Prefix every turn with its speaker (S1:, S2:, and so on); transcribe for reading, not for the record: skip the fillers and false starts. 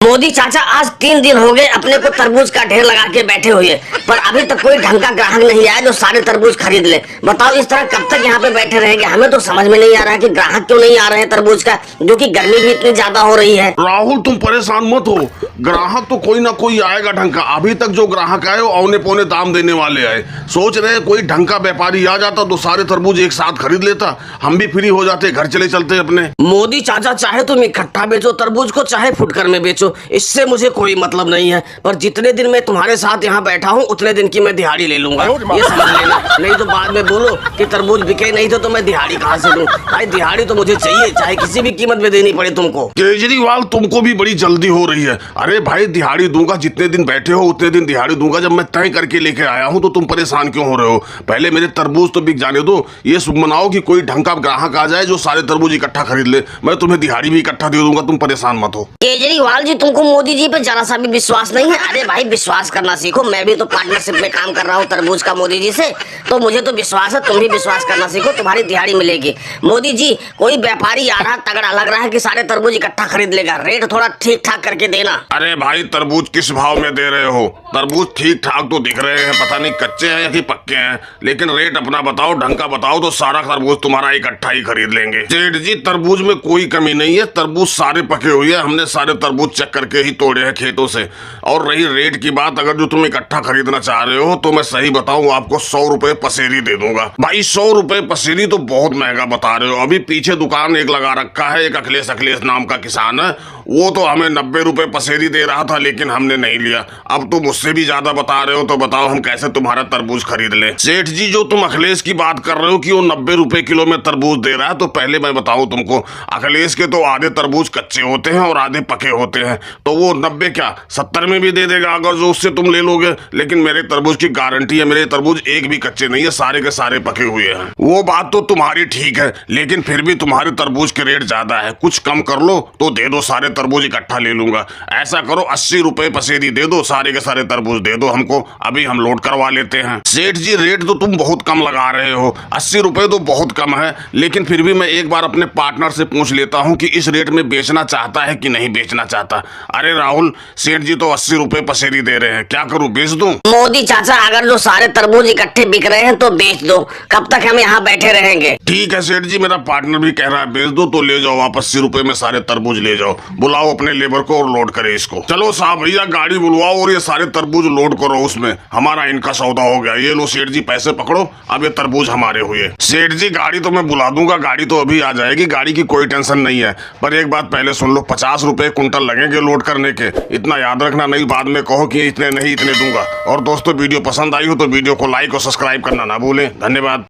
S1: मोदी चाचा आज 3 दिन हो गए अपने को तरबूज का ढेर लगा के बैठे हुए, पर अभी तक कोई ढंग का ग्राहक नहीं आया जो सारे तरबूज खरीद ले। बताओ इस तरह कब तक यहाँ पे बैठे रहेंगे? हमें तो समझ में नहीं आ रहा है कि ग्राहक क्यों नहीं आ रहे हैं तरबूज का, जो कि गर्मी भी इतनी ज्यादा हो रही है।
S2: राहुल तुम परेशान मत हो, ग्राहक तो कोई ना कोई आएगा ढंग का। अभी तक जो ग्राहक आए वो औने पौने दाम देने वाले आए। सोच रहे कोई ढंग का व्यापारी आ जाता तो सारे तरबूज एक साथ खरीद लेता, हम भी फ्री हो जाते, घर चले चलते अपने।
S1: मोदी चाचा चाहे तुम इकट्ठा बेचो तरबूज को, चाहे फुटकर में बेचो, इससे मुझे कोई मतलब नहीं है, पर जितने दिन मैं तुम्हारे साथ यहाँ बैठा हूँ उतने दिन की मैं दिहाड़ी ले लूंगा, ये समझ लेना। नहीं तो बाद में बोलो कि तरबूज बिके नहीं थे तो मैं दिहाड़ी कहाँ से दूं? भाई दिहाड़ी तो मुझे चाहिए, चाहे किसी भी कीमत में देनी पड़े तुमको।
S2: केजरीवाल तुमको भी बड़ी जल्दी हो रही है। अरे भाई दिहाड़ी दूंगा, जितने दिन बैठे हो उतने दिन दिहाड़ी दूंगा। जब मैं तय करके लेके आया हूँ तो तुम परेशान क्यों हो रहे हो? पहले मेरे तरबूज तो बिक जाने दो, ये शुभ मनाओ कि कोई ढंग का ग्राहक आ जाए जो सारे तरबूज इकट्ठा खरीद ले। मैं तुम्हें दिहाड़ी भी इकट्ठा दे दूंगा, तुम परेशान मत हो।
S1: केजरीवाल जी तुमको मोदी जी पे जरा सा भी विश्वास नहीं है? अरे भाई विश्वास करना सीखो, मैं भी तो पार्टनरशिप में काम कर रहा हूँ तरबूज का मोदी जी से, तो मुझे तो विश्वास है, तुम भी विश्वास करना सीखो, तुम्हारी दिहाड़ी मिलेगी। मोदी जी कोई व्यापारी आ रहा तगड़ा लग रहा है कि सारे तरबूज इकट्ठा खरीद लेगा, रेट थोड़ा ठीक ठाक करके देना।
S2: अरे भाई तरबूज किस भाव में दे रहे हो? तरबूज ठीक ठाक तो दिख रहे हैं, पता नहीं कच्चे हैं या कि पक्के हैं, लेकिन रेट अपना बताओ, ढंग का बताओ तो सारा तरबूज तुम्हारा इकट्ठा ही खरीद लेंगे। सेठ जी तरबूज में कोई कमी नहीं है, तरबूज सारे पके हुए हैं, हमने सारे तरबूज चेक करके ही तोड़े हैं खेतों से। और रही रेट की बात, अगर जो तुम इकट्ठा खरीदना चाह रहे हो तो मैं सही बताऊं आपको 100 रुपए पसेरी दे दूंगा। भाई 100 रुपए पसेरी तो बहुत महंगा बता रहे हो। अभी पीछे दुकान एक लगा रखा है, एक अखिलेश नाम का किसान है, वो तो हमें 90 रुपए पसेरी दे रहा था, लेकिन हमने नहीं लिया। अब तुम उससे भी ज्यादा बता रहे हो, तो बताओ हम कैसे तुम्हारा तरबूज खरीद ले? सेठ जी जो तुम अखिलेश की बात कर रहे हो कि वो 90 रुपए किलो में तरबूज दे रहा है, तो पहले मैं बताऊं तुमको, अखिलेश के तो आधे तरबूज कच्चे होते हैं और आधे पके होते हैं, तो वो 90 क्या 70 में भी दे देगा अगर जो उससे तुम ले लोगे। लेकिन मेरे तरबूज की गारंटी है, मेरे तरबूज एक भी कच्चे नहीं है, सारे के सारे पके हुए हैं। वो बात तो तुम्हारी ठीक है, लेकिन फिर भी तुम्हारे तरबूज के रेट ज्यादा है, कुछ कम कर लो तो दे दो, सारे तरबूज इकट्ठा ले लूंगा। ऐसा करो 80 रुपए पसेरी दे दो, सारे के सारे तरबूज दे दो हमको, अभी हम लोड करवा लेते हैं। सेठ जी रेट तो तुम बहुत कम लगा रहे हो, 80 रुपए तो बहुत कम है, लेकिन फिर भी मैं एक बार अपने पार्टनर से पूछ लेता हूँ कि इस रेट में बेचना चाहता है कि नहीं बेचना चाहता। अरे राहुल सेठ जी तो 80 रुपए पसेरी दे रहे हैं, क्या करूँ, बेच दूं?
S1: मोदी चाचा अगर जो सारे तरबूज इकट्ठे बिक रहे हैं तो बेच दो, कब तक हम यहाँ बैठे रहेंगे?
S2: ठीक है सेठ जी, मेरा पार्टनर भी कह रहा है बेच दो, तो ले जाओ आप 80 रुपए में सारे तरबूज ले जाओ। बुलाओ अपने लेबर को और लोड करे इसको। चलो साहब भैया गाड़ी बुलवाओ और ये सारे तरबूज लोड करो उसमें, हमारा इनका सौदा हो गया। ये लो सेठ जी पैसे पकड़ो, अब ये तरबूज हमारे हुए। सेठ जी गाड़ी तो मैं बुला दूंगा, गाड़ी तो अभी आ जाएगी, गाड़ी की कोई टेंशन नहीं है, पर एक बात पहले सुन लो, 50 रुपए कुंटल लगेंगे लोड करने के, इतना याद रखना, नहीं बाद में कहो कि इतने नहीं इतने दूंगा। और दोस्तों वीडियो पसंद आई हो तो वीडियो को लाइक और सब्सक्राइब करना ना भूलें। धन्यवाद।